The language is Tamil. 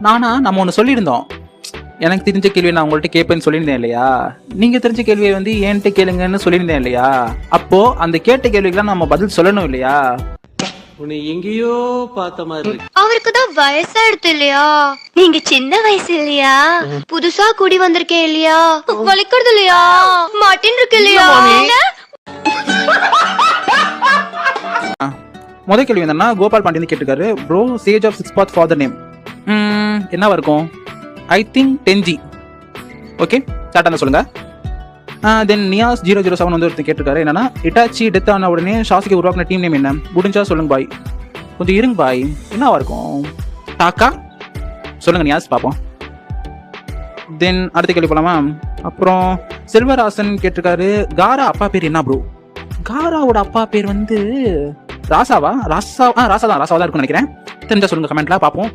நம்ம ஒன்று சொல்லியிருந்தோம். எனக்கு தெரிஞ்ச கேள்வியை நான் உங்கள்கிட்ட கேட்பேன்னு சொல்லியிருந்தேன் இல்லையா? நீங்க தெரிஞ்ச கேள்வியை வந்து என்கிட்ட கேளுங்கன்னு சொல்லியிருந்தேன் இல்லையா? அப்போ அந்த கேட்ட கேள்விக்கெல்லாம் நம்ம பதில் சொல்லணும் இல்லையா? உன்னை எங்கேயோ பார்த்த மாதிரி இருக்கு. அவருக்கு தான் வயசாயிடுது இல்லையா? நீங்க சின்ன வயசு இல்லையா? புதுசா குடி வந்திருக்கேன் இல்லையா? வலிக்கிறது இல்லையா? மாட்டின் இருக்கு இல்லையா? முதல் கேள்வி என்னன்னா, கோபால் பாண்டி வந்து கேட்டிருக்காரு, ப்ரோ சேஜ் ஆஃப் 6 பாத் ஃபாதர் நேம் என்னவா இருக்கும்? I think 10G. Okay, start சொல்லுங்க. தென் நியாஸ் 007 வந்து ஒருத்தர் கேட்டிருக்காரு, என்னன்னா இட்டாச்சி டெத் ஆன உடனே ஷாசிக்கு உருவாக்கின டீம் நேம் என்ன? முடிஞ்சா சொல்லுங்க பாய். கொஞ்சம் இருங்க பாய், என்னவா இருக்கும்? டாக்கா சொல்லுங்க நியாஸ், பார்ப்போம். தென் அடுத்த கேள்வி போலாமா? அப்புறம் செல்வராசன் கேட்டிருக்காரு, காரா அப்பா பேர் என்ன ப்ரோ? காராவோட அப்பா பேர் வந்து ராசாவா தான் இருக்கும்னு நினைக்கிறேன். தெரிஞ்சா சொல்லுங்க கமெண்ட்ல, பார்ப்போம்.